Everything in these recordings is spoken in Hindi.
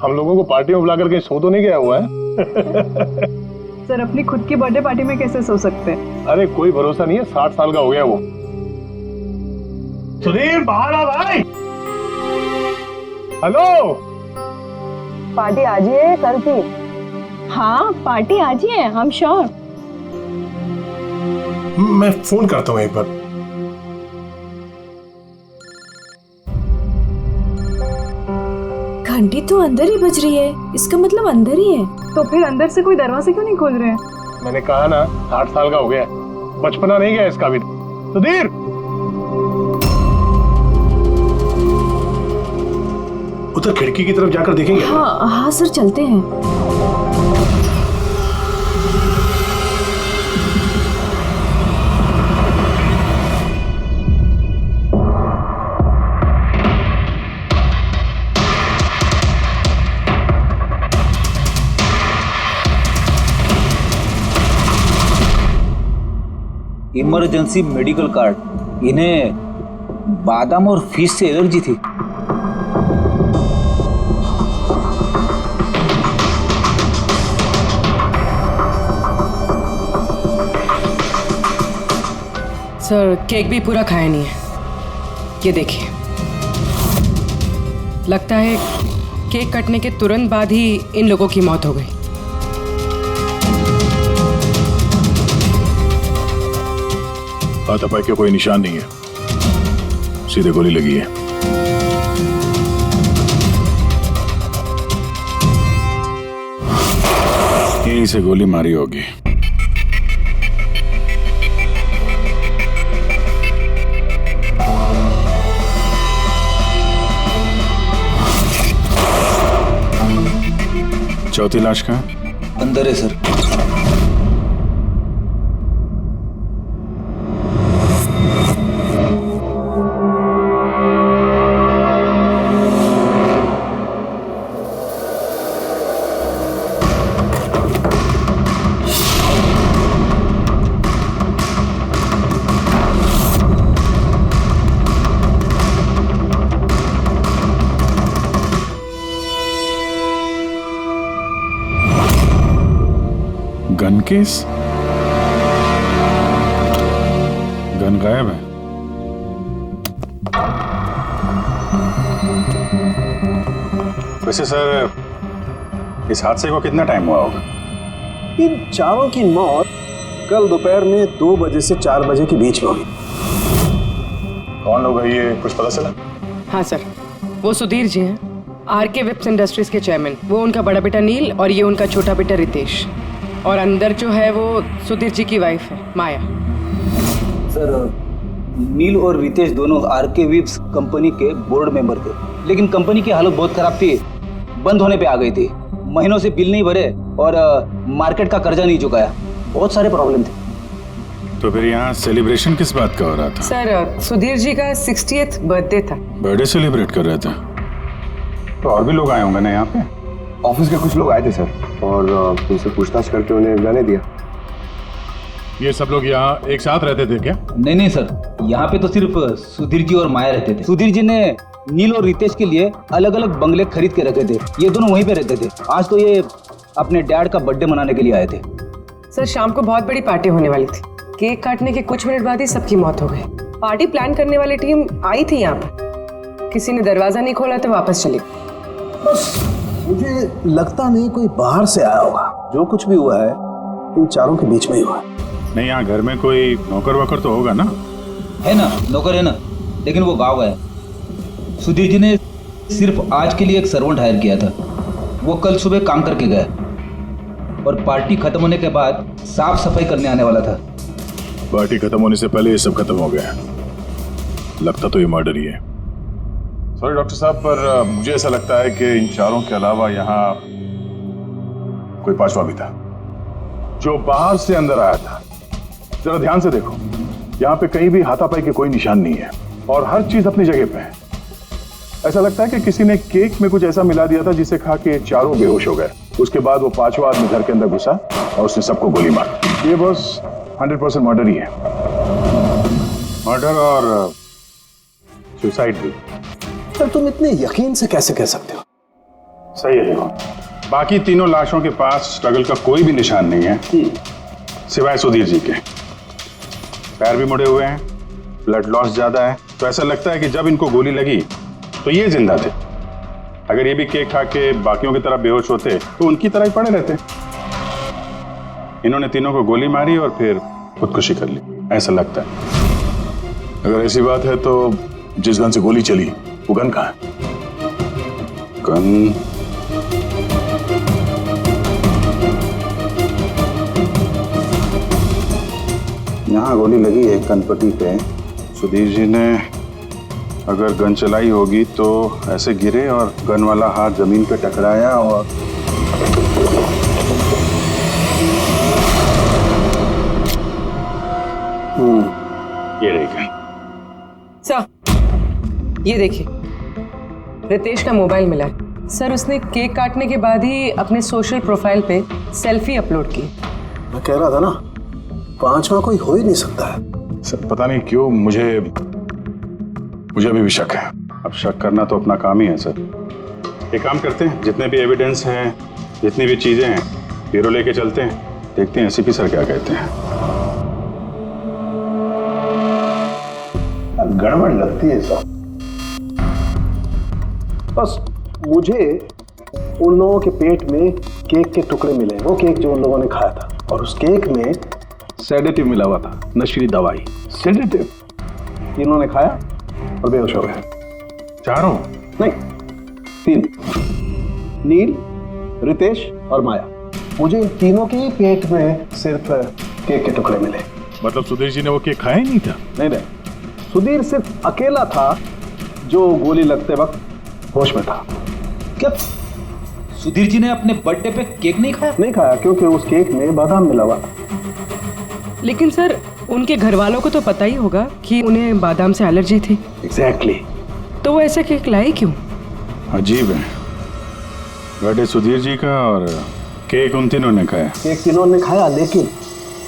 हम लोगों को पार्टी में बुला करके सो तो नहीं गया हुआ है? सर अपनी खुद की बर्थडे पार्टी में कैसे सो सकते हैं? अरे कोई भरोसा नहीं है, 60 साल का हो गया वो। सुधीर बाहर आ भाई। हेलो, पार्टी आज ही है कल की? हाँ पार्टी आज ही है, हम श्योर। मैं फोन करता हूँ एक बार। घंटी तो अंदर ही बज रही है, इसका मतलब अंदर ही है। तो फिर अंदर से कोई दरवाजे क्यों नहीं खोल रहे हैं? मैंने कहा ना 60 साल का हो गया, बचपना नहीं गया इसका भी। सुधीर, उधर खिड़की की तरफ जाकर देखेंगे। हाँ हाँ सर, चलते हैं। Emergency medical card. इन्हें बादाम और फिश से एलर्जी थी। सर केक भी पूरा खाया नहीं है, ये देखिए। लगता है केक कटने के तुरंत बाद ही इन लोगों की मौत हो गई। हाथापाई का कोई निशान नहीं है, सीधे गोली लगी है। यहीं से गोली मारी होगी। चौथी लाश कहाँ? अंदर है सर। Gun case? गन गायब है। वैसे सर, इस हादसे को कितना टाइम हुआ होगा? इन चारों की मौत कल दोपहर में 2 बजे से 4 बजे के बीच में हुई। कौन लोग है ये, कुछ पता चला? हाँ सर, वो सुधीर जी हैं, आरके वेब्स इंडस्ट्रीज के चेयरमैन। वो उनका बड़ा बेटा नील और ये उनका छोटा बेटा रितेश। और अंदर जो है वो सुधीर जी की वाइफ है माया। सर नील और रितेश दोनों आरके वेब्स कंपनी के बोर्ड मेंबर थे, लेकिन कंपनी की हालत बहुत खराब थी, बंद होने पे आ गई थी। महीनों से बिल नहीं भरे और मार्केट का कर्जा नहीं चुकाया, बहुत सारे प्रॉब्लम थे। तो फिर यहाँ सेलिब्रेशन किस बात का हो रहा था? सर सुधीर जी का 60th बर्थडे था। बर्थडे सेलिब्रेट कर रहे थे? तो और भी लोग आए होंगे ना यहाँ पे? ऑफिस के कुछ लोग आए थे सर, और उनसे पूछताछ करके उन्हें जाने दिया। ये सब लोग यहाँ एक साथ रहते थे क्या? नहीं सर, यहाँ पे तो सिर्फ सुधीर जी और माया रहते थे। सुधीर जी ने नील और रितेश के लिए अलग अलग बंगले खरीद के रखे थे, ये दोनों वहीं पे रहते थे। आज तो ये अपने डैड का बर्थडे मनाने के लिए आए थे। सर शाम को बहुत बड़ी पार्टी होने वाली थी, केक काटने के कुछ मिनट बाद ही सबकी मौत हो गई। पार्टी प्लान करने वाली टीम आई थी यहाँ पर, किसी ने दरवाजा नहीं खोला तो वापस चली। मुझे लगता नहीं कोई बाहर से आया होगा। जो कुछ भी हुआ है इन चारों के बीच में ही हुआ है। नहीं, यहाँ घर में कोई नौकर वोकर तो होगा ना? है ना, नौकर है ना, लेकिन वो गाँव गया। सुधीर जी ने सिर्फ आज के लिए एक सर्वेंट हायर किया था, वो कल सुबह काम करके गया और पार्टी खत्म होने के बाद साफ सफाई करने आने वाला था। पार्टी खत्म होने से पहले ये सब खत्म हो गया। लगता तो ये मर्डर ही है। सॉरी डॉक्टर साहब, पर मुझे ऐसा लगता है कि इन चारों के अलावा यहाँ कोई पांचवा भी था जो बाहर से अंदर आया था। जरा ध्यान से देखो, यहाँ पे कहीं भी हाथापाई के कोई निशान नहीं है और हर चीज अपनी जगह पे है। ऐसा लगता है कि किसी ने केक में कुछ ऐसा मिला दिया था जिसे खा के चारों बेहोश हो गए। उसके बाद वो पांचवा आदमी घर के अंदर घुसा और उसने सबको गोली मारी। ये बस 100% मर्डर ही है। मर्डर और सुसाइड भी। सर तुम इतने यकीन से कैसे कह सकते हो? सही है। देखो, बाकी तीनों लाशों के पास स्ट्रगल का कोई भी निशान नहीं है सिवाय सुधीर जी के। पैर भी मुड़े हुए हैं, ब्लड लॉस ज्यादा है, तो ऐसा लगता है कि जब इनको गोली लगी तो ये जिंदा थे। अगर ये भी केक खा के बाकियों की तरह बेहोश होते तो उनकी तरह ही पड़े रहते। इन्होंने तीनों को गोली मारी और फिर खुदकुशी कर ली, ऐसा लगता है। अगर ऐसी बात है तो जिस गन से गोली चली वो गन कहाँ है? गन यहाँ गोली लगी है कनपट्टी पे। सुधीर जी ने अगर गन चलाई होगी तो ऐसे गिरे और गन वाला हाथ जमीन पे टकराया और ये रही गन। सर ये देखिए, रितेश का मोबाइल मिला है। सर उसने केक काटने के बाद ही अपने सोशल प्रोफाइल पे सेल्फी अपलोड की। मैं कह रहा था ना, पांचवा कोई हो ही नहीं सकता है। सर पता नहीं क्यों मुझे अभी भी शक है। अब शक करना तो अपना काम ही है सर। एक काम करते हैं, जितने भी एविडेंस हैं, जितनी भी चीजें हैं, ब्यूरो लेके चलते हैं, देखते हैं एसीपी सर क्या कहते हैं। गड़बड़ लगती है सब। बस मुझे उन लोगों के पेट में केक के टुकड़े मिले, वो केक जो उन लोगों ने खाया था, और उस केक में सेडेटिव मिला हुआ था, नशीली दवाई। सेडेटिव इन्होंने खाया और बेहोश हो गए। चारों? नहीं, 3, नील, रितेश और माया। मुझे इन तीनों के ही पेट में सिर्फ केक के टुकड़े मिले। मतलब सुधीर जी ने वो केक खाया ही नहीं था? नहीं, सुधीर सिर्फ अकेला था जो गोली लगते वक्त होश में था। क्या सुधीर जी ने अपने बर्थडे पे केक नहीं खाया? नहीं खाया, क्योंकि उस केक में बादाम मिला हुआ था। लेकिन सर उनके घर वालों को तो पता ही होगा कि उन्हें बादाम से एलर्जी थी। एग्जैक्टली। तो वो ऐसा केक लाए क्यों? अजीब है, बर्थडे सुधीर जी का और केक उन तीनों ने खाया। केक तीनों ने खाया,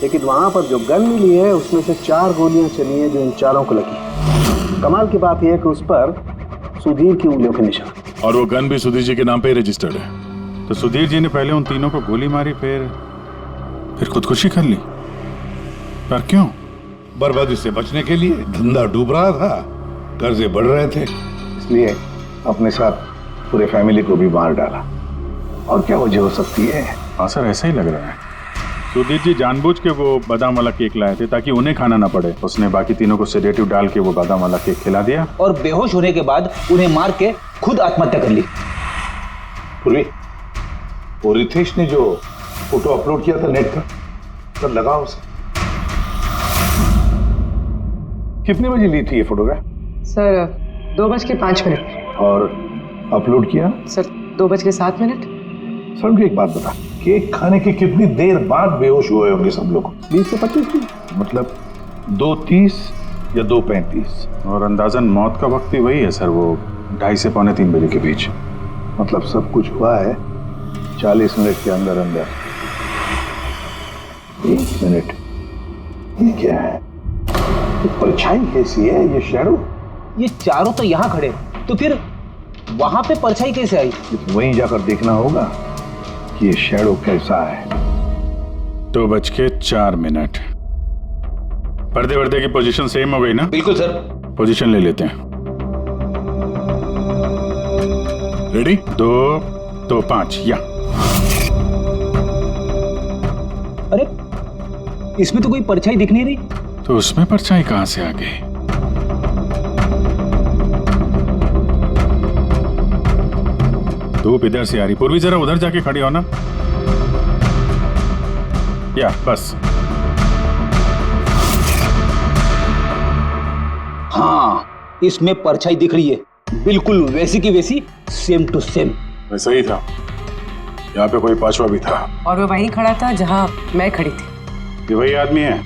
लेकिन वहां पर जो गन मिली है उसमें से 4 गोलियां चली हैं जो इन चारों को लगी। कमाल की बात यह है कि उस पर सुधीर की उंगलियों के निशान, और वो गन भी सुधीर जी के नाम पे ही रजिस्टर्ड है। तो सुधीर जी ने पहले उन तीनों को गोली मारी, फिर खुदकुशी कर ली। पर क्यों? बर्बादी से बचने के लिए। धंधा डूब रहा था, कर्जे बढ़ रहे थे, इसलिए अपने साथ पूरे फैमिली को भी मार डाला। और क्या वजह हो सकती है? हाँ सर, ऐसा ही लग रहा है। सुधीर जी जानबूझ के वो बादाम वाला केक लाए थे ताकि उन्हें खाना ना पड़े। उसने बाकी तीनों को सेडेटिव डाल के वो बादाम वाला केक खिला दिया और बेहोश होने के बाद उन्हें मार के खुद आत्महत्या कर ली। पूरी वो रितेश ने जो फोटो अपलोड किया था नेट पर, तब लगा उसे। कितने बजे ली थी ये फोटोग्राफ? सर 2:05। और अपलोड किया? सर 2:07। सर मुझे एक बात बता, केक खाने के कितनी देर बाद बेहोश हुए होंगे सब लोग? 20 से 25 दिन। मतलब 2:30 या 2:35। और अंदाजन मौत का वक्त भी वही है सर, वो 2:30 से 2:45 बजे के बीच। मतलब सब कुछ हुआ है 40 मिनट के अंदर अंदर। 1 मिनट, ये क्या है? ये परछाई कैसी है? ये शैडो? ये चारों तो यहाँ खड़े, तो फिर वहां पे परछाई कैसे आई? वहीं जाकर देखना होगा कि ये शैडो कैसा है। 2:04। पर्दे वर्दे की पोजीशन सेम हो गई ना? बिल्कुल सर। पोजीशन ले लेते हैं। रेडी? 2-5 या। अरे इसमें तो कोई परछाई दिख नहीं रही। तो उसमें परछाई कहां से आ गई? धूप इधर से आ रही। पूर्वी जरा उधर जाके खड़ी हो ना। या बस। हाँ, इसमें परछाई दिख रही है, बिल्कुल वैसी की वैसी, सेम टू सेम। वैसा ही था। यहाँ पे कोई पांचवा भी था। और वो वहीं खड़ा था जहां मैं खड़ी थी। ये वही आदमी है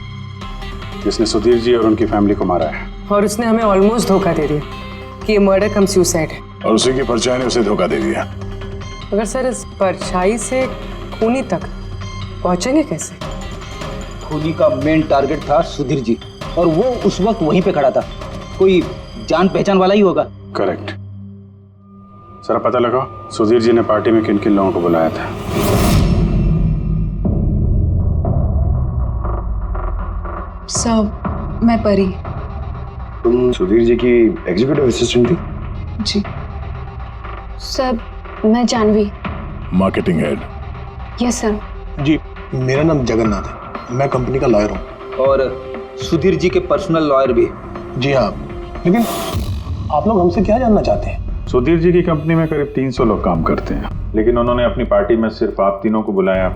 जिसने सुधीर जी और उनकी फैमिली को मारा है। और उसने हमें ऑलमोस्ट धोखा दे दिया कि ये मर्डर कम सुसाइड है। और उसी की परछाई ने उसे धोखा दे दिया। मगर सर इस परछाई से खूनी तक पहुंचेंगे कैसे? खूनी का मेन टारगेट था सुधीर जी, और वो उस वक्त वहीं पे खड़ा था। कोई जान पहचान वाला ही होगा। करेक्ट। सर पता लगा सुधीर जी ने पार्टी में किन किन लोगों को बुलाया था। सर मैं परी। तुम सुधीर जी की एग्जीक्यूटिव असिस्टेंट थी? जी। सर मैं Jahnavi. Marketing head. Yes sir. जी मेरा नाम जगन्नाथ है, मैं कंपनी का लॉयर हूँ। और सुधीर जी के पर्सनल लॉयर भी। जी हाँ, लेकिन आप लोग हमसे क्या जानना चाहते हैं? सुधीर जी की कंपनी में करीब 300 लोग काम करते हैं, लेकिन उन्होंने अपनी पार्टी में सिर्फ आप तीनों को बुलाया।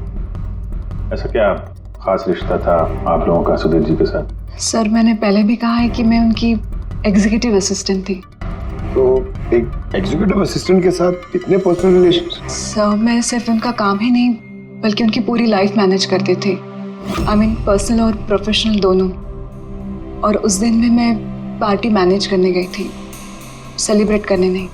ऐसा क्या खास रिश्ता था आप लोगों का सुधीर जी के साथ? सर मैंने पहले भी कहा है कि मैं उनकी एग्जीक्यूटिव असिस्टेंट थी। तो एक एग्जीक्यूटिव असिस्टेंट के साथ इतने पर्सनल रिलेशन? सर मैं सिर्फ उनका काम ही नहीं बल्कि उनकी पूरी लाइफ मैनेज करते थे। आई मीन पर्सनल और प्रोफेशनल दोनों। और उस दिन में मैं पार्टी मैनेज करने गई थी, सेलिब्रेट करने नहीं।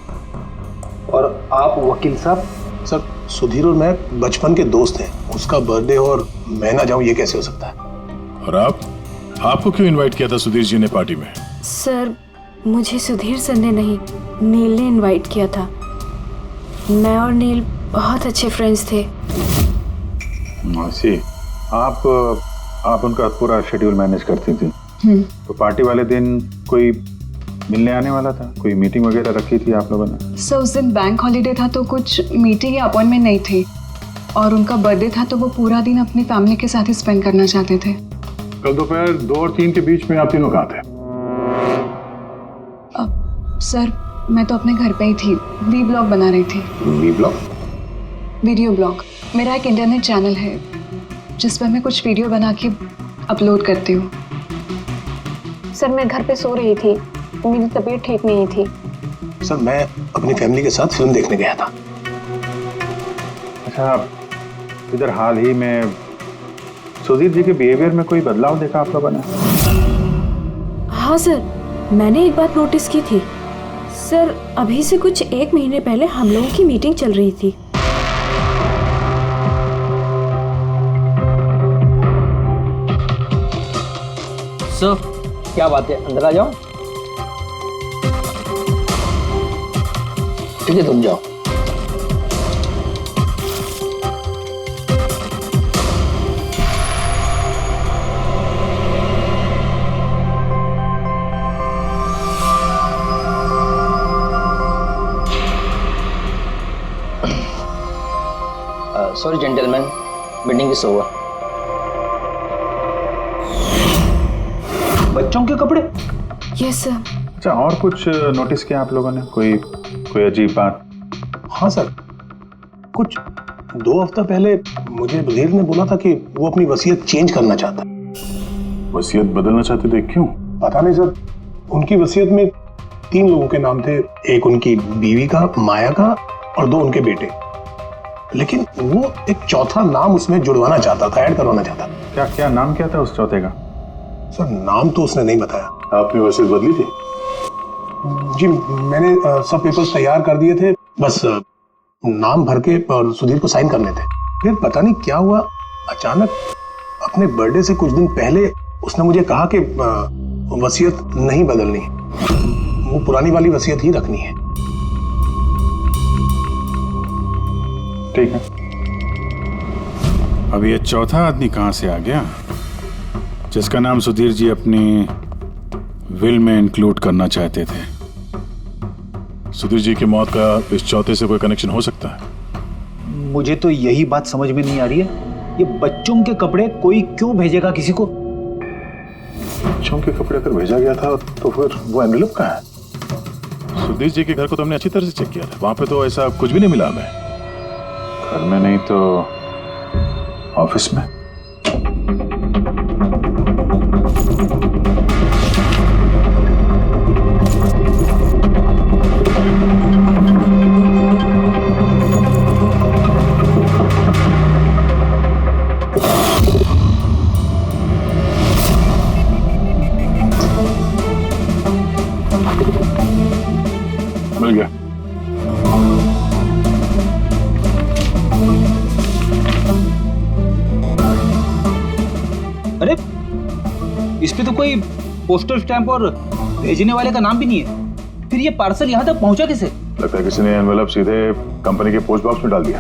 और आप वकील साहब? सर सुधीर और मैं बचपन के दोस्त हैं, उसका बर्थडे और मैं ना जाऊं ये कैसे हो सकता है? और आपको क्यों इनवाइट किया था सुधीर जी ने पार्टी में? सर मुझे सुधीर सर ने नहीं, नील ने इनवाइट किया था। मैं और नील बहुत अच्छे फ्रेंड्स थे। सी आप उनका पूरा शेड्यूल मैनेज करती थी। तो पार्टी वाले दिन कोई मिलने आने वाला था? कोई मीटिंग वगैरह रखी थी आप लोगों ने? सर उस दिन बैंक हॉलीडे था तो कुछ मीटिंग या अपॉइंटमेंट नहीं थी, और उनका बर्थडे था तो वो पूरा दिन अपनी फैमिली के साथ ही स्पेंड करना चाहते थे। कल दोपहर 2 और 3 के बीच में आप तीनों कहाँ थे? सर मैं तो अपने घर पे ही थी, वी ब्लॉग बना रही थी। वी ब्लॉग? Video blog. मेरा एक इंटरनेट चैनल है जिस पर मैं कुछ वीडियो बना के अपलोड करती हूँ। सर मैं घर पे सो रही थी, मेरी तबीयत ठीक नहीं थी। सर मैं अपनी फैमिली के साथ फिल्म देखने गया था। अच्छा, इधर हाल ही में सुधीर जी के बिहेवियर में कोई बदलाव देखा आप लोगों ने? हाँ सर, मैंने एक बात नोटिस की थी। सर अभी से कुछ 1 महीने पहले हम लोगों की मीटिंग चल रही थी। सर क्या बात है, अंदर आ जाओ। ठीक है तुम जाओ। Sorry gentleman, meeting is over. बच्चों के कपड़े? Yes sir. अच्छा, और कुछ नोटिस किया आप लोगों ने? कोई अजीब बात? हाँ सर, कुछ 2 हफ्ता पहले मुझे सुधीर ने बोला था कि वो अपनी वसीयत चेंज करना चाहता है। वसीयत बदलना चाहते थे, क्यों? पता नहीं सर, उनकी वसीयत में 3 लोगों के नाम थे, एक उनकी बीवी का, माया का, और 2 उनके बेटे। लेकिन वो एक चौथा नाम उसमें जुड़वाना चाहता था, ऐड करवाना चाहता था। क्या नाम क्या था उस चौथे का? सर नाम तो उसने नहीं बताया। आपने वसीयत बदली थी? जी मैंने सब पेपर्स तैयार कर दिए थे, बस नाम भर के और सुधीर को साइन करने थे। फिर पता नहीं क्या हुआ, अचानक अपने बर्थडे से कुछ दिन पहले उसने मुझे कहा कि वसीयत नहीं बदलनी, वो पुरानी वाली वसीयत ही रखनी है। ठीक है। अब ये चौथा आदमी कहां से आ गया जिसका नाम सुधीर जी अपनी विल में इंक्लूड करना चाहते थे? सुधीर जी की मौत का इस चौथे से कोई कनेक्शन हो सकता है? मुझे तो यही बात समझ में नहीं आ रही है, ये बच्चों के कपड़े कोई क्यों भेजेगा किसी को? बच्चों के कपड़े अगर भेजा गया था तो फिर वो एनवेलप कहाँ है? सुधीर जी के घर को तो हमने अच्छी तरह से चेक किया था, वहां पे तो ऐसा कुछ भी नहीं मिला हमें। घर में नहीं तो ऑफिस में? मिल गया। अरे इस पे तो कोई पोस्टल स्टैंप और भेजने वाले का नाम भी नहीं है, फिर ये पार्सल यहाँ तक पहुंचा कैसे? लगता है किसी ने एनवेलप सीधे कंपनी के पोस्ट बॉक्स में डाल दिया।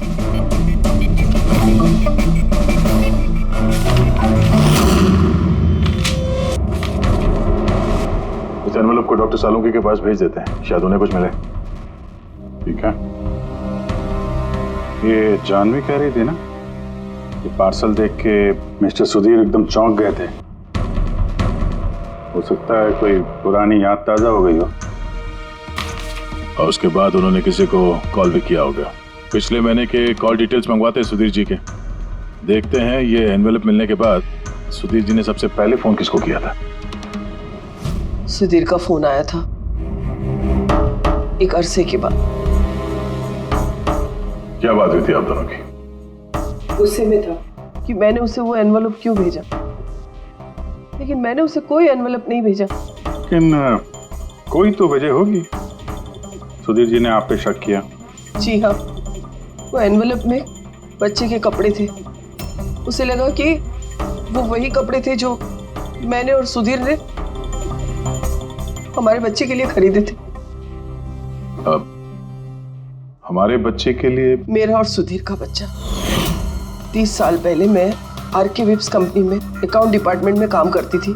इस एनवेलप को डॉक्टर सालुंकी के पास भेज देते हैं, शायद उन्हें कुछ मिले। ठीक है। ये जानवी कह रही थी ना, ये पार्सल देख के मिस्टर सुधीर एकदम चौंक गए थे। हो सकता है कोई पुरानी याद ताजा हो गई हो। और उसके बाद उन्होंने किसी को कॉल भी किया होगा। पिछले महीने के कॉल डिटेल्स मंगवाते हैं सुधीर जी के। देखते हैं ये एनवेलप मिलने के बाद सुधीर जी ने सबसे पहले फोन किसको किया था। सुधीर का फोन आया था एक अरसे के बाद। क्या बात हुई थी आप दोनों की? गुस्से में था कि मैंने उसे वो एनवेलप क्यों भेजा, लेकिन मैंने उसे कोई एनवेलप नहीं भेजा। लेकिन कोई तो वजह होगी। सुधीर जी ने आप पे शक किया। जी हाँ, वो एनवेलप में बच्चे के कपड़े थे। उसे लगा कि वो वही कपड़े थे जो मैंने और सुधीर ने हमारे बच्चे के लिए खरीदे थे। अब हमारे बच्चे के लिए? मेरा और सुधीर का बच्चा। 30 साल पहले मैं आरके विप्स कंपनी में अकाउंट डिपार्टमेंट में काम करती थी।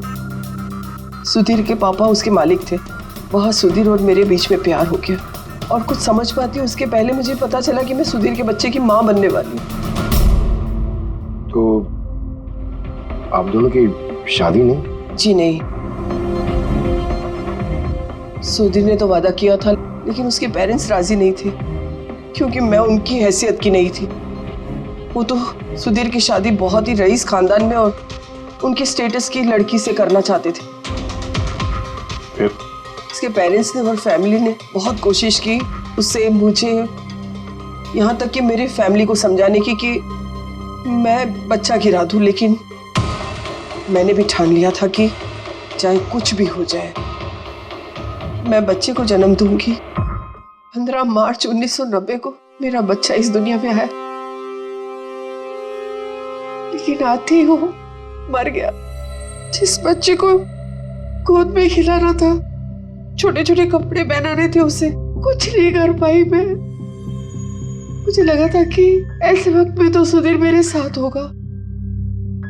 सुधीर के पापा उसके मालिक थे। वहाँ सुधीर और मेरे बीच में प्यार हो गया और कुछ समझ पाती उसके पहले मुझे पता चला कि मैं सुधीर के बच्चे की माँ बनने वाली हूँ। तो आप दोनों की शादी नहीं? जी नहीं। सुधीर ने तो वादा किया था, लेकिन उसके पेरेंट्स राजी नहीं थे क्योंकि मैं उनकी हैसियत की नहीं थी। वो तो सुधीर की शादी बहुत ही रईस खानदान में और उनके स्टेटस की लड़की से करना चाहते थे। फिर उसके पेरेंट्स ने और फैमिली ने बहुत कोशिश की उससे, मुझे, यहाँ तक कि मेरी फैमिली को समझाने की कि मैं बच्चा गिरा दूं, लेकिन मैंने भी ठान लिया था कि चाहे कुछ भी हो जाए मैं बच्चे को जन्म दूंगी। 15 मार्च 1990 को मेरा बच्चा इस दुनिया में आया, लेकिन आते ही वो मर गया। जिस बच्चे को गोद में खिलाना था, छोटे छोटे कपड़े पहनाने थे, उसे कुछ नहीं कर पाई मैं। मुझे लगा था कि ऐसे वक्त में तो सुधीर मेरे साथ होगा,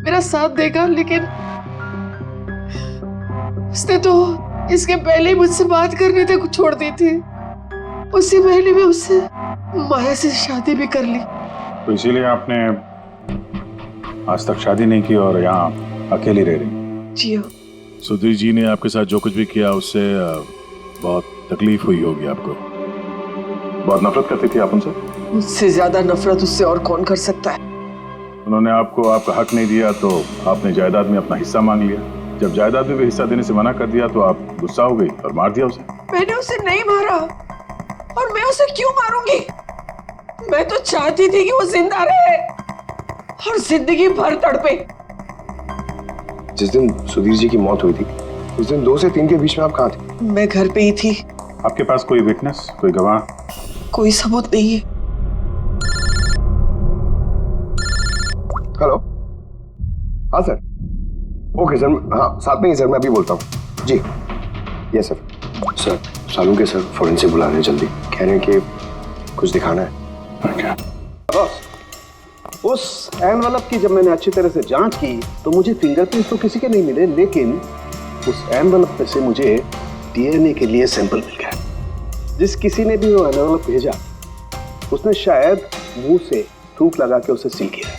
मेरा साथ देगा, लेकिन उसने तो इसके पहले ही मुझसे बात करने तक छोड़ दी थी। उसी महीने में उससे माया से शादी भी कर ली। तो इसीलिए आपने आज तक शादी नहीं की और यहाँ अकेली रह रही? जी हाँ। सुधीर जी ने आपके साथ जो कुछ भी किया उससे बहुत तकलीफ हुई होगी आपको। बहुत नफरत करती थी आप उनसे? मुझसे ज्यादा नफरत उससे और कौन कर सकता है। उन्होंने आपको आपका हक नहीं दिया तो आपने जायदाद में अपना हिस्सा मांग लिया। जब जायदाद में भी हिस्सा देने से मना कर दिया तो आप गुस्सा हो गई और मार दिया उसे। मैंने उसे नहीं मारा, और मैं उसे क्यों मारूंगी? मैं तो चाहती थी कि वो जिंदा रहे और जिंदगी भर तड़पे। जिस दिन सुधीर जी की मौत हुई थी उस दिन 2 से 3 के बीच में आप कहाँ थे? मैं घर पे ही थी। आपके पास कोई विटनेस, कोई गवाह? कोई सबूत नहीं है। हेलो, हाँ सर। ओके सर, हाँ साथ में ही सर, मैं अभी बोलता हूँ। जी yes sir. Sir Salunke sir forensic बुला रहे हैं जल्दी, कह रहे हैं कि कुछ दिखाना है। बॉस, उस एनवेलप की जब मैंने अच्छी तरह से जांच की तो मुझे फिंगरप्रिंट्स तो किसी के नहीं मिले, लेकिन उस एनवेलप में से मुझे डीएनए के लिए सैंपल मिल गया। जिस किसी ने भी वो एनवेलप भेजा उसने शायद मुंह से थूक लगा के उसे सील किया,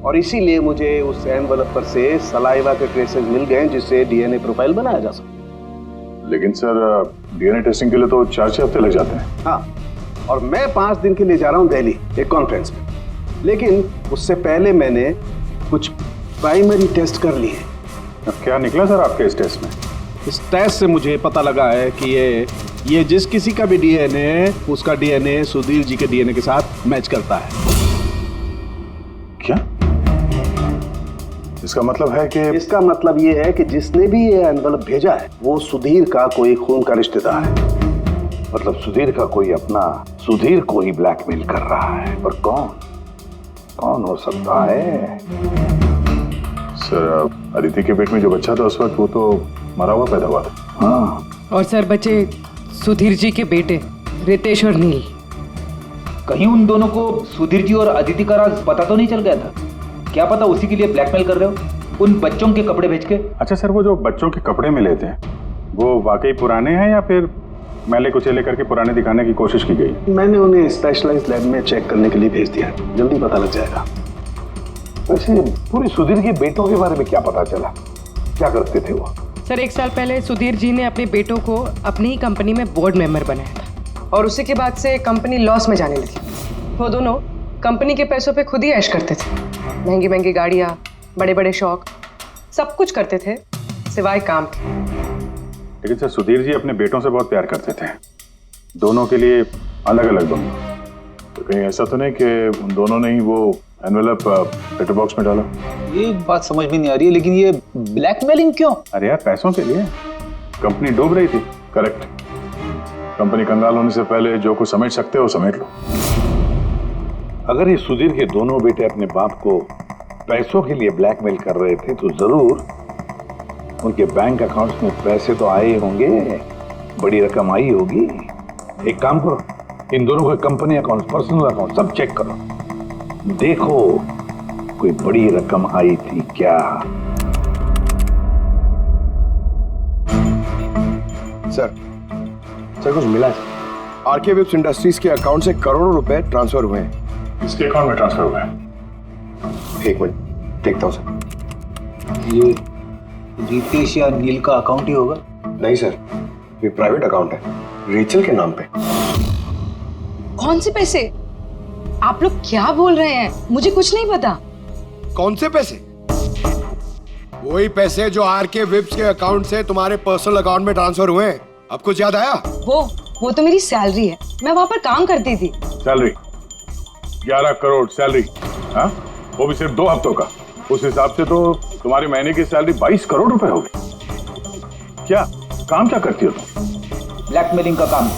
और इसीलिए मुझे उस एनवेलप पर से सलाइवा के ट्रेसेस मिल गए जिससे डीएनए प्रोफाइल बनाया जा सकता। लेकिन सर डीएनए टेस्टिंग के लिए तो 4-6 हफ्ते लग जाते हैं। हाँ, और मैं 5 दिन के लिए जा रहा हूँ दिल्ली एक कॉन्फ्रेंस में, लेकिन उससे पहले मैंने कुछ प्राइमरी टेस्ट कर लिए। अब क्या निकला सर आपके इस टेस्ट में? इस टेस्ट से मुझे पता लगा है कि ये जिस किसी का भी डीएनए, उसका डीएनए सुधीर जी के डीएनए के साथ मैच करता है। क्या? इसका मतलब है कि? इसका मतलब ये है कि जिसने भी ये एनवेलप भेजा है वो सुधीर का कोई खून का रिश्तेदार है। मतलब सुधीर का कोई अपना सुधीर को ही ब्लैकमेल कर रहा है। पर कौन हो सकता है? सर अदिति के पेट में जो बच्चा था उस वक्त वो तो मरा हुआ पैदा हुआ था। हाँ। और सर बच्चे सुधीर जी के बेटे रितेश और नील। कहीं उन दोनों को सुधीर जी और अदिति का राज पता तो नहीं चल गया था? क्या पता उसी के लिए ब्लैकमेल कर रहे हो उन बच्चों के कपड़े बेच के। अच्छा सर, वो जो बच्चों के कपड़े मिले थे वो वाकई पुराने हैं या फिर मैले कुचेले करके पुराने दिखाने की कोशिश की गई? मैंने उन्हें स्पेशलाइज्ड लैब में चेक करने के लिए भेज दिया, जल्दी पता लग जाएगा। वैसे पूरी सुधीर के बेटों के बारे में क्या पता चला? क्या करते थे वो? सर 1 साल पहले सुधीर जी ने अपने बेटों को अपनी ही कंपनी में बोर्ड मेंबर बनाया था और उसी के बाद से कंपनी लॉस में जाने लगी। वो दोनों कंपनी के पैसों पे खुद ही ऐश करते थे, महंगी महंगी गाड़ियाँ, बड़े बड़े शौक, सब कुछ करते थे सिवाय काम के। लेकिन सर सुधीर जी अपने बेटों से बहुत प्यार करते थे, दोनों के लिए अलग अलग दोनों। तो कहीं ऐसा तो नहीं कि उन दोनों ने ही वो एनवेलप लेटर बॉक्स में डाला? ये बात समझ में नहीं आ रही है, लेकिन ये ब्लैकमेलिंग क्यों? अरे यार पैसों के लिए, कंपनी डूब रही थी। करेक्ट। कंपनी कंगाल होने से पहले जो कुछ समेट सकते हो समेट लो। अगर ये सुधीर के दोनों बेटे अपने बाप को पैसों के लिए ब्लैकमेल कर रहे थे तो जरूर उनके बैंक अकाउंट्स में पैसे तो आए होंगे, बड़ी रकम आई होगी। एक काम करो, इन दोनों के कंपनी अकाउंट, पर्सनल अकाउंट सब चेक करो, देखो कोई बड़ी रकम आई थी क्या। सर कुछ मिला है? आरके वेब्स इंडस्ट्रीज के अकाउंट से करोड़ों रुपए ट्रांसफर हुए हैं। किसके अकाउंट में ट्रांसफर हुआ है? एक मिनट देखता हूँ सर। ये रितेश या नील का अकाउंट ही होगा? नहीं सर, ये प्राइवेट अकाउंट है, रेचल के नाम पे। कौन से पैसे? आप लोग क्या बोल रहे हैं? मुझे कुछ नहीं पता। कौन से पैसे? वही पैसे जो आरके वेब्स के अकाउंट से तुम्हारे पर्सनल अकाउंट में ट्रांसफर हुए हैं। अब कुछ याद आया? वो तो मेरी सैलरी है, मैं वहां पर काम करती थी। Salary 11 crore salary? हाँ, वो भी सिर्फ 2 हफ्तों का। उस हिसाब से तो तुम्हारी महीने की सैलरी 22 करोड़ रुपए हो गई। क्या काम क्या करती हो तुम? ब्लैकमेलिंग का काम।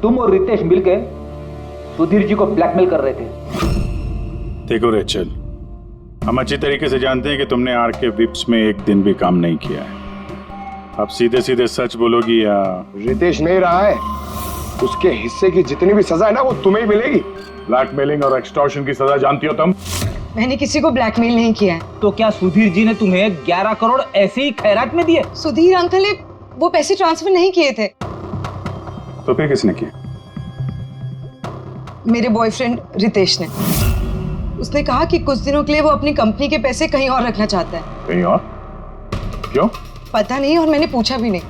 तुम और रितेश मिलके सुधीर जी को ब्लैकमेल कर रहे थे। देखो रेचल, हम अच्छी तरीके से जानते हैं कि तुमने आरके विप्स में एक दिन भी काम नहीं किया है। अब सीधे सीधे सच बोलोगी या? रितेश नहीं रहा है, उसके हिस्से की जितनी भी सजा है ना वो तुम्हें ही मिलेगी। ब्लैकमेलिंग और एक्सटॉर्शन की सजा जानती हो तुम? मैंने किसी को ब्लैकमेल नहीं किया है। तो क्या सुधीर जी ने तुम्हें 11 करोड़ ऐसे ही खैरात में दिए? सुधीर अंकल ने वो पैसे ट्रांसफर नहीं किए थे। तो फिर किसने किया? मेरे बॉयफ्रेंड रितेश ने। उसने कहा कि कुछ दिनों के लिए वो अपनी कंपनी के पैसे कहीं और रखना चाहता है। कहीं और? क्यों? पता नहीं, और मैंने पूछा भी नहीं।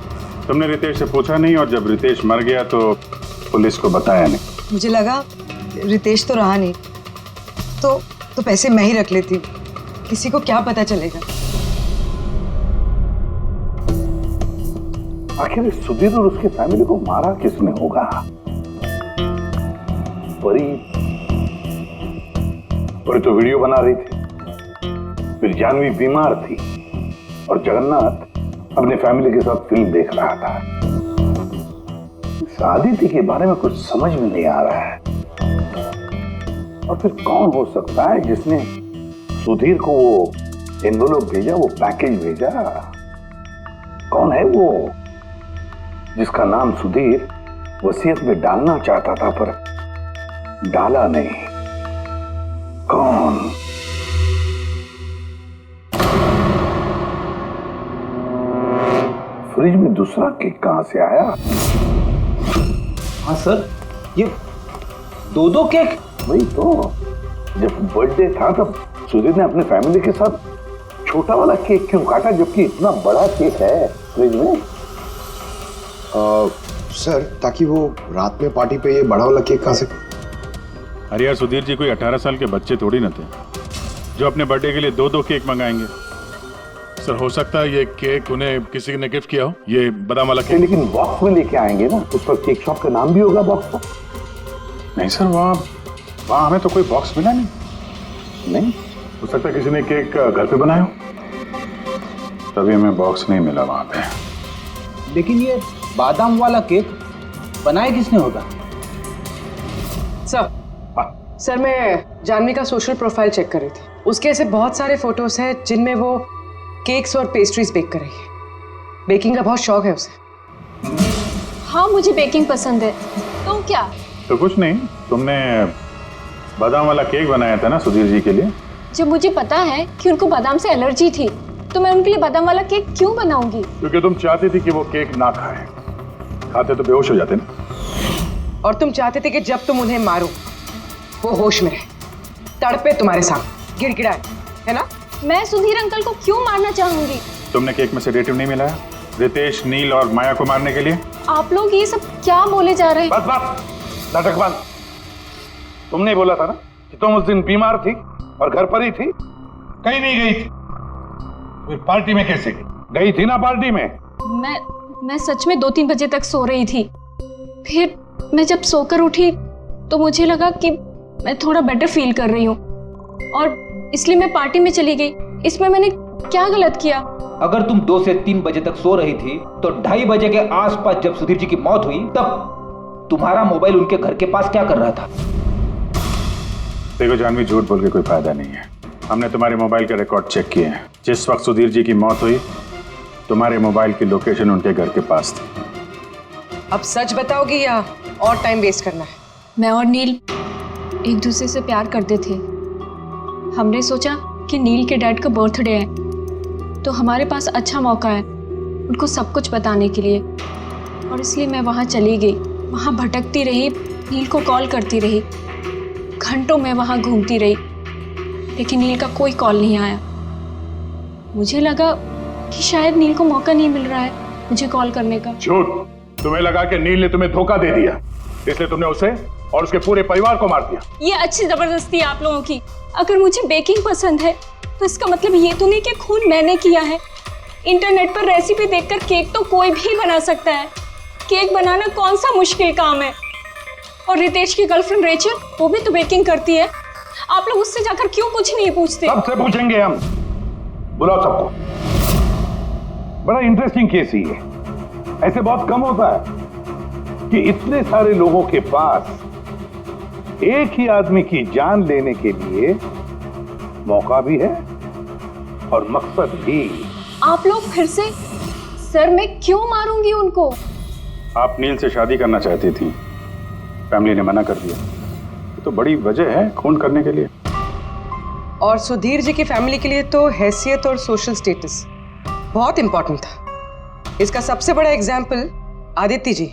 तुमने रितेश से पूछा नहीं, और जब रितेश मर गया तो पुलिस को बताया नहीं? मुझे लगा रितेश तो रहा नहीं, तो पैसे मैं ही रख लेती, किसी को क्या पता चलेगा। आखिर सुधीर और उसके फैमिली को मारा किसने होगा? परी तो वीडियो बना रही थी, फिर जानवी बीमार थी और जगन्नाथ अपने फैमिली के साथ फिल्म देख रहा था। आदित्य के बारे में कुछ समझ में नहीं आ रहा है। और फिर कौन हो सकता है जिसने सुधीर को वो एनवेलप भेजा, वो पैकेज भेजा? कौन है वो जिसका नाम सुधीर वसीयत में डालना चाहता था पर डाला नहीं? कौन? फ्रिज में दूसरा केक कहां से आया? हाँ सर, ये 2 केक। वही तो, जब बर्थडे था तब सुधीर ने अपने फैमिली के साथ छोटा वाला केक क्यों काटा जबकि इतना बड़ा केक है फ्रिज में? सर, ताकि वो रात में पार्टी पे ये बड़ा वाला केक खा सके। अरे यार, सुधीर जी कोई 18 साल के बच्चे थोड़ी ना थे जो अपने बर्थडे के लिए 2 केक मंगाएंगे। सर, हो सकता है ये केक उन्हें किसी ने गिफ्ट किया हो, ये बादाम वाला केक। लेकिन बॉक्स में लेके आएंगे ना, उस पर केक शॉप का नाम भी होगा बॉक्स पर। नहीं सर, वहाँ हमें तो कोई बॉक्स मिला नहीं। नहीं हो सकता है किसी ने केक घर पे बनाया हो, तभी हमें बॉक्स नहीं मिला वहाँ पे। लेकिन ये बादाम वाला केक बनाया किसने होगा? सर मैं जानवी का सोशल प्रोफाइल चेक कर रही थी। उसके ऐसे बहुत सारे फोटोज हैं जिनमें वो केक्स और पेस्ट्रीज बेक कर रही है। बेकिंग का बहुत शौक है उसे। हाँ मुझे बेकिंग पसंद है। तो क्या? तो कुछ नहीं, तुमने बादाम वाला केक बनाया था ना सुधीर जी के लिए। जब मुझे पता है कि उनको बादाम से एलर्जी थी तो मैं उनके लिए बादाम वाला केक क्यों बनाऊंगी? क्योंकि तुम चाहती थी कि वो केक ना खाए, खाते तो बेहोश हो जाते ना। और तुम चाहते थे कि जब तुम उन्हें मारो वो होश में रहे, तड़पे तुम्हारे सामने, गिड़गिड़ाए, है ना? मैं सुधीर अंकल को क्यों मारना चाहूंगी? तुमने केक में सेडेटिव नहीं मिलाया रितेश, नील और माया को मारने के लिए? आप लोग ये सब क्या बोले जा रहे हैं? बस बस, नाटक बंद। तुमने ही बोला था ना कि तुम उस दिन बीमार थी और घर पर ही थी, कहीं नहीं गई थी। फिर पार्टी में कैसे गई थी ना पार्टी में? मैं सच में 2-3 बजे तक सो रही थी। फिर मैं जब सोकर उठी तो मुझे लगा कि मैं थोड़ा बेटर फील कर रही हूँ और इसलिए मैं पार्टी में चली गई। इसमें मैंने क्या गलत किया? अगर तुम 2 से 3 बजे तक सो रही थी तो 2:30 बजे के आसपास जब सुधीर जी की मौत हुई तब तुम्हारा मोबाइल उनके घर के पास क्या कर रहा था? देखो जानवी, झूठ बोल के कोई फायदा नहीं है। हमने तुम्हारे मोबाइल के रिकॉर्ड चेक किए हैं। जिस वक्त सुधीर जी की मौत हुई तुम्हारे मोबाइल की लोकेशन उनके घर के पास थी। अब सच बताओगी या और टाइम वेस्ट करना है? मैं और नील एक दूसरे से प्यार करते थे। हमने सोचा कि नील के डैड का बर्थडे है तो हमारे पास अच्छा मौका है उनको सब कुछ बताने के लिए, और इसलिए मैं वहाँ चली गई। वहाँ भटकती रही, नील को कॉल करती रही, घंटों में वहाँ घूमती रही, लेकिन नील का कोई कॉल नहीं आया। मुझे लगा कि शायद नील को मौका नहीं मिल रहा है मुझे कॉल करने का। झूठ! तुम्हें लगा कि नील ने तुम्हें धोखा दे दिया, इसलिए तुमने उसे और उसके पूरे परिवार को मार दिया। ये अच्छी जबरदस्ती है आप लोगों की। अगर मुझे बेकिंग पसंद है तो इसका मतलब ये तो नहीं कि खून मैंने किया है। इंटरनेट पर रेसिपी देखकर केक तो कोई भी बना सकता है। केक बनाना कौन सा मुश्किल काम है? और रितेश की गर्लफ्रेंड रेचल, वो भी तो बेकिंग करती है। आप लोग उससे जाकर क्यों कुछ नहीं पूछते? सबसे पूछेंगे हम, बुलाओ सबको। बड़ा इंटरेस्टिंग केस ही है। ऐसे बहुत कम होता है कि इतने सारे लोगों के पास एक ही आदमी की जान लेने के लिए मौका भी है और मकसद भी। आप लोग फिर से? सर मैं क्यों मारूंगी उनको? आप नील से शादी करना चाहती थी, फैमिली ने मना कर दिया। ये तो बड़ी वजह है खून करने के लिए। और सुधीर जी की फैमिली के लिए तो हैसियत और सोशल स्टेटस बहुत इंपॉर्टेंट था। इसका सबसे बड़ा एग्जाम्पल आदित्य जी।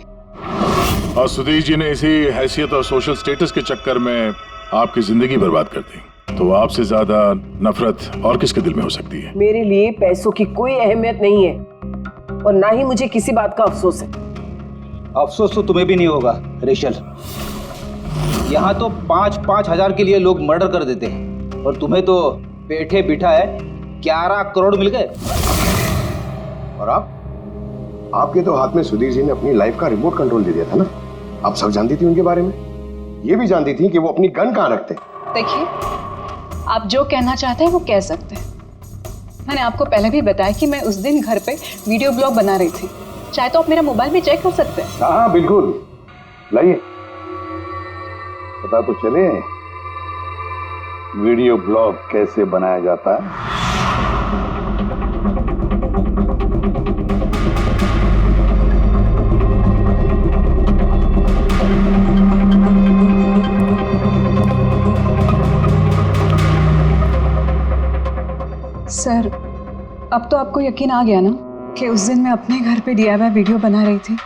और सुधीर जी ने इसी हैसियत और सोशल स्टेटस के चक्कर में आपकी जिंदगी बर्बाद कर दी। तो आपसे ज्यादा नफरत और किसके दिल में हो सकती है? मेरे लिए पैसों की कोई अहमियत नहीं है और ना ही मुझे किसी बात का अफसोस है। अफसोस तो तुम्हें भी नहीं होगा रेशल। यहाँ तो 5-5 हजार के लिए लोग मर्डर कर देते हैं और तुम्हें तो बैठे बिठाए 11 करोड़ मिल गए। और आपके तो हाथ में सुधीर जी ने अपनी लाइफ का रिमोट कंट्रोल दे दिया था ना। आप सब जानती थी उनके बारे में, ये भी जानती थी कि वो अपनी गन कहाँ रखते। देखिए, आप जो कहना चाहते हैं वो कह सकते हैं। मैंने आपको पहले भी बताया कि मैं उस दिन घर पे वीडियो ब्लॉग बना रही थी। चाहे तो आप मेरा मोबाइल भी चेक कर सकते हैं। हाँ बिल्कुल, लाइए पता तो चले वीडियो ब्लॉग कैसे बनाया जाता है। सर, अब तो आपको यकीन आ गया ना कि उस दिन मैं अपने घर पे DIY वीडियो बना रही थी।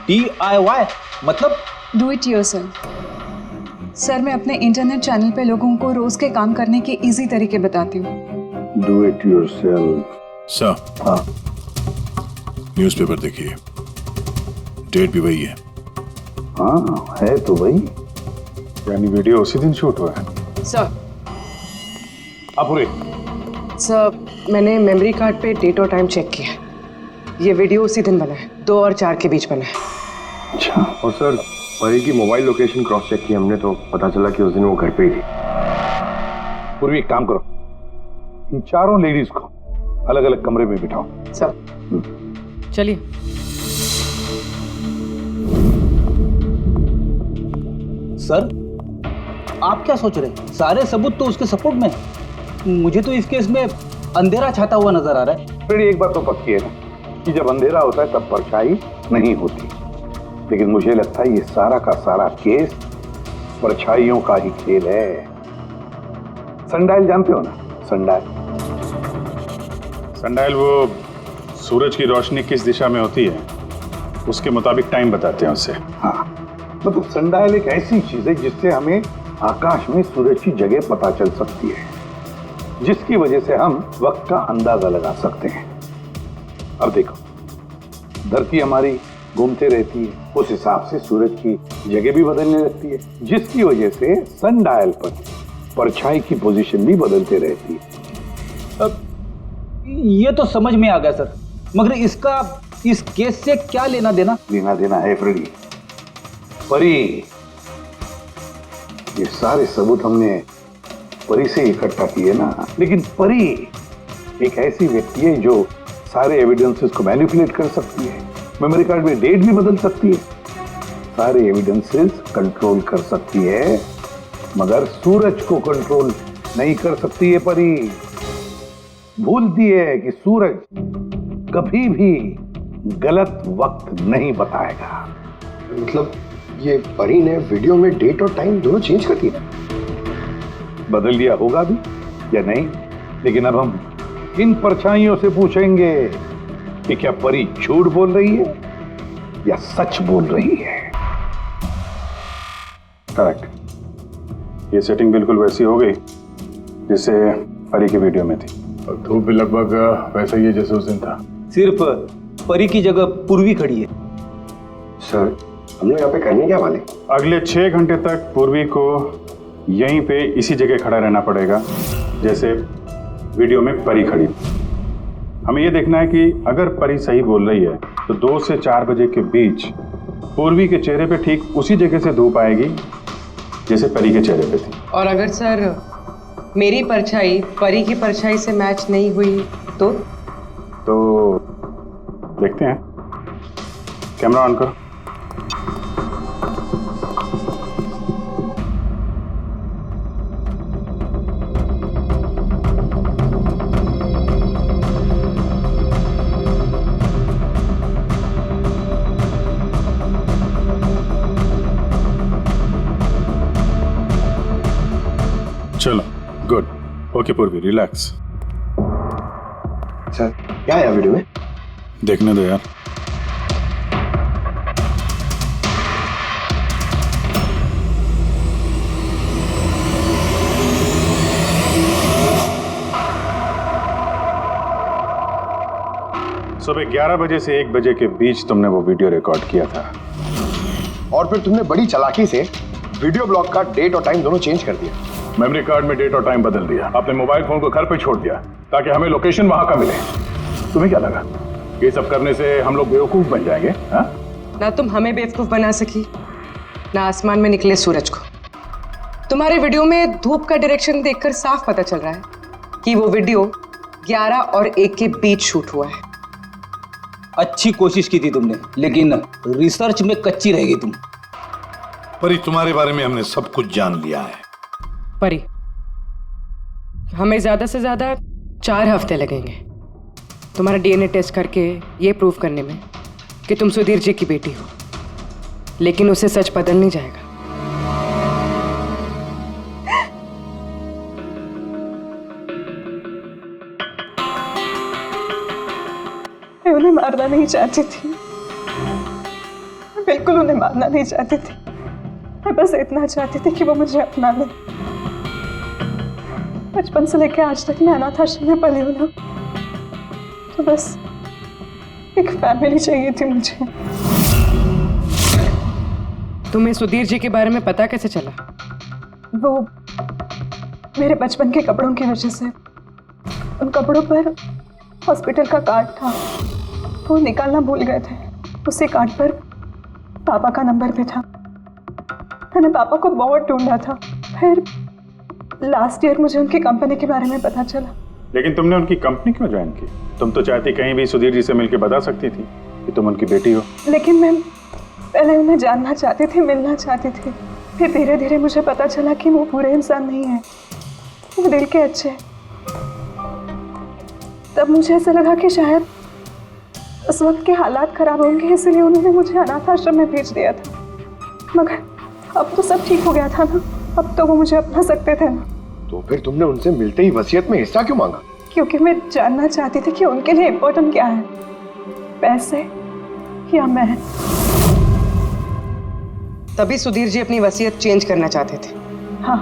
DIY मतलब? Do it yourself. सर, मैं अपने इंटरनेट चैनल पे लोगों को रोज के काम करने के इजी तरीके बताती हूँ। Do it yourself. सर, हाँ, न्यूज़पेपर देखिए, डेट भी वही है। हाँ है तो वही, यानी वीडियो उसी दिन शूट हुआ है। सर, अपुरे सर, मैंने मेमोरी कार्ड पे डेट और टाइम चेक किया। ये वीडियो उसी दिन बना है, 2 और 4 के बीच बना है। अच्छा। और सर, परी की मोबाइल लोकेशन क्रॉस चेक की हमने तो पता चला कि उस दिन वो घर पे ही थी। पूर्वी एक काम करो, इन चारों लेडीज को अलग अलग कमरे में बिठाओ। सर चलिए। सर आप क्या सोच रहे हैं? सारे सबूत तो उसके सपोर्ट में है। मुझे तो इस केस में अंधेरा छाता हुआ नजर आ रहा है। फिर एक बात तो पक्की है ना कि जब अंधेरा होता है तब परछाई नहीं होती। लेकिन मुझे लगता है ये सारा का सारा केस परछाइयों का ही खेल है। सनडायल जानते हो ना? सनडायल सनडायल वो सूरज की रोशनी किस दिशा में होती है उसके मुताबिक टाइम बताते हैं उससे। हाँ, मतलब सनडायल एक ऐसी चीज है जिससे हमें आकाश में सूरज की जगह पता चल सकती है, जिसकी वजह से हम वक्त का अंदाजा लगा सकते हैं। अब देखो, धरती हमारी घूमते रहती है, उस हिसाब से सूरज की जगह भी बदलने लगती है, जिसकी वजह से सनडायल पर परछाई की पोजीशन भी बदलते रहती है। अब ये तो समझ में आ गया सर, मगर इसका इस केस से क्या लेना देना? लेना देना है फ्रेडी। परी, ये सारे सबूत हमने परी से इकट्ठा किए ना, लेकिन परी एक ऐसी व्यक्ति है जो सारे एविडेंसेस को मैनिपुलेट कर सकती है, मेमोरी कार्ड में डेट भी बदल सकती है, सारे एविडेंसेस कंट्रोल कर सकती है, मगर सूरज को कंट्रोल नहीं कर सकती है। परी भूलती है कि सूरज कभी भी गलत वक्त नहीं बताएगा। मतलब ये परी ने वीडियो में डेट और टाइम दोनों चेंज कर दिया? बदल दिया होगा भी या नहीं, लेकिन अब हम इन परछाइयों से पूछेंगे कि क्या परी झूठ बोल रही है या सच बोल रही है। करेक्ट, ये सेटिंग बिल्कुल वैसी हो गई जैसे परी की वीडियो में थी, और धूप भी लगभग वैसा ही है जैसे उस दिन था। सिर्फ परी की जगह पूर्वी खड़ी है। सर, हम लोग यहाँ पे करने क्या वाले? अगले 6 घंटे तक पूर्वी को यहीं पे इसी जगह खड़ा रहना पड़ेगा जैसे वीडियो में परी खड़ी। हमें यह देखना है कि अगर परी सही बोल रही है तो 2 से 4 बजे के बीच पूर्वी के चेहरे पे ठीक उसी जगह से धूप आएगी जैसे परी के चेहरे पे थी। और अगर सर मेरी परछाई परी की परछाई से मैच नहीं हुई तो देखते हैं। कैमरा ऑन करो। चलो, गुड। ओके पूर्वी, रिलैक्स। सर, क्या है वीडियो में? देखने दो यार। सुबह 11 बजे से 1 बजे के बीच तुमने वो वीडियो रिकॉर्ड किया था, और फिर तुमने बड़ी चालाकी से वीडियो ब्लॉग का डेट और टाइम दोनों चेंज कर दिया। मेमोरी कार्ड में डेट और टाइम बदल दिया, अपने मोबाइल फोन को घर पे छोड़ दिया ताकि हमें लोकेशन वहां का मिले। तुम्हें क्या लगा ये सब करने से हम लोग बेवकूफ बन जाएंगे? हा? ना तुम हमें बेवकूफ बना सकी, ना आसमान में निकले सूरज को। तुम्हारे वीडियो में धूप का डायरेक्शन देखकर साफ पता चल रहा है कि वो वीडियो 11 और 1 के बीच शूट हुआ है। अच्छी कोशिश की थी तुमने, लेकिन रिसर्च में कच्ची रह गई तुम। परी, तुम्हारे बारे में हमने सब कुछ जान लिया है। परी, हमें ज्यादा से ज्यादा 4 हफ्ते लगेंगे तुम्हारा डीएनए टेस्ट करके ये प्रूव करने में कि तुम सुधीर जी की बेटी हो, लेकिन उसे सच बदल नहीं जाएगा। मैं उन्हें मारना नहीं चाहती थी, मैं बिल्कुल उन्हें मारना नहीं चाहती थी। मैं बस इतना चाहती थी कि वो मुझे अपना ले। बचपन से लेकर आज तक मैं अनाथ आश्रम में पली हूँ ना, तो बस एक फैमिली चाहिए थी मुझे। तुम्हें सुधीर जी के बारे में पता कैसे चला? वो मेरे बचपन के कपड़ों की वजह से, उन कपड़ों पर हॉस्पिटल का कार्ड था, वो निकालना भूल गए थे। उसी कार्ड पर पापा का नंबर भी था। मैंने पापा को बहुत ढूंढा था, फिर लास्ट ईयर मुझे उनकी कंपनी के बारे में पता चला। लेकिन तुमने उनकी कंपनी क्यों ज्वाइन की? तुम तो चाहती कहीं भी सुधीर जी से मिलकर बता सकती थी कि तुम उनकी बेटी हो। लेकिन मैं पहले उन्हें जानना चाहती थी, मिलना चाहती थी। फिर धीरे धीरे मुझे पता चला कि वो बुरे इंसान नहीं है, वो दिल के अच्छे। तब मुझे ऐसा लगा कि शायद उस वक्त के हालात खराब होंगे इसलिए उन्होंने मुझे अनाथ आश्रम में भेज दिया था। मगर अब तो सब ठीक हो गया था ना, अब तो वो मुझे अपना सकते थे ना। तो फिर तुमने उनसे मिलते ही वसीयत में हिस्सा क्यों मांगा? क्योंकि मैं जानना चाहती थी कि उनके लिए इम्पोर्टेंट क्या है, पैसे या मैं। तभी सुधीर जी अपनी वसीयत चेंज करना चाहते थे। हाँ,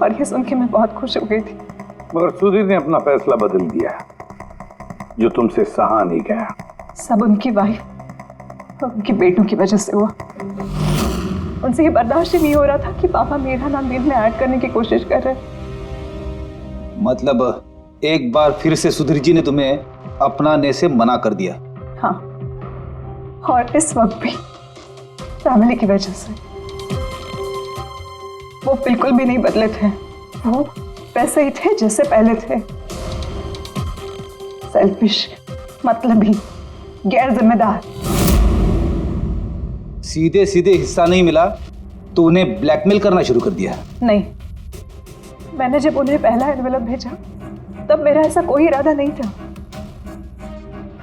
और ये सुन के मैं बहुत खुश हो गई थी। मगर सुधीर ने अपना फैसला बदल दिया, जो तुमसे सहा नहीं गया। सब उनकी वाइफ और उनके बेटों की वजह से हुआ। उनसे ये बर्दाश्त ही नहीं हो रहा था कि पापा मेरा नाम नील में ऐड करने की कोशिश कर रहे। मतलब एक बार फिर से सुधीर जी ने तुम्हें अपनाने से मना कर दिया? हाँ, और इस वक्त भी फैमिली की वजह से। वो बिल्कुल भी नहीं बदले थे, वो वैसे ही थे जैसे पहले थे। सेल्फिश, मतलबी, गैर जिम्मेदार। सीधे सीधे हिस्सा नहीं मिला तो उन्हें ब्लैकमेल करना शुरू कर दिया? नहीं, मैंने जब उन्हें पहला एनवेलप भेजा तब मेरा ऐसा कोई इरादा नहीं था।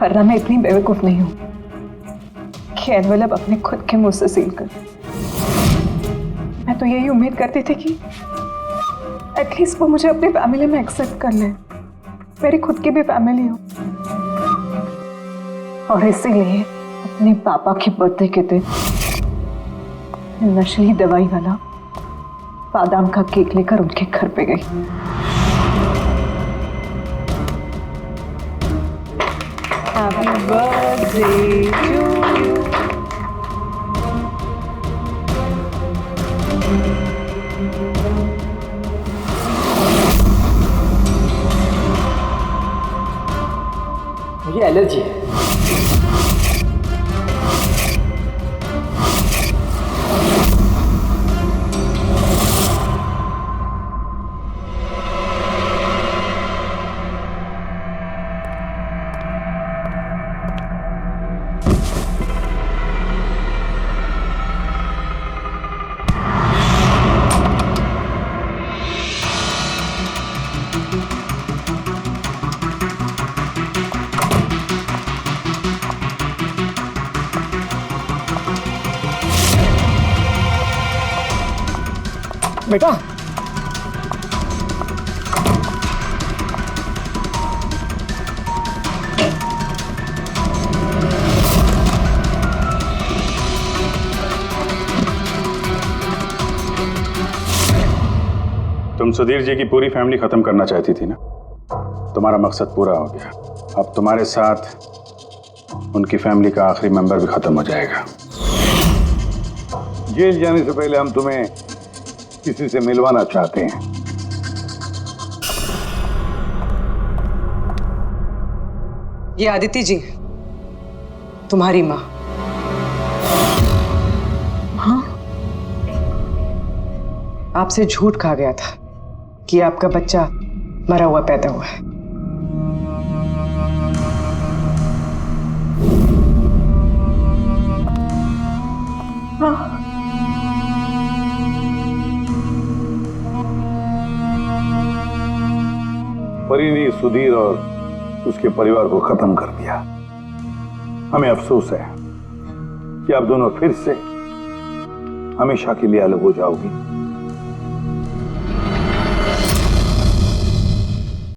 वरना मैं इतनी बेवकूफ नहीं हूं कि एनवेलप अपने खुद के मुंह से सील कर। मैं तो यही उम्मीद करती थी कि एटलीस्ट वो मुझे अपनी फैमिली में एक्सेप्ट कर ले, मेरी खुद की भी फैमिली हो। और इसीलिए अपने पापा के बर्थडे के दिन नशीली दवाई वाला बादाम का केक लेकर उनके घर पे गई। Happy birthday to you. मुझे एलर्जी है। बेटा, तुम सुधीर जी की पूरी फैमिली खत्म करना चाहती थी ना? तुम्हारा मकसद पूरा हो गया। अब तुम्हारे साथ उनकी फैमिली का आखिरी मेंबर भी खत्म हो जाएगा। जेल जाने से पहले हम तुम्हें किसी से मिलवाना चाहते हैं। ये आदिति जी, तुम्हारी माँ। हाँ, आपसे झूठ कहा गया था कि आपका बच्चा मरा हुआ पैदा हुआ है। हाँ, परी ने सुधीर और उसके परिवार को खत्म कर दिया। हमें अफसोस है कि आप दोनों फिर से हमेशा के लिए अलग हो जाओगी।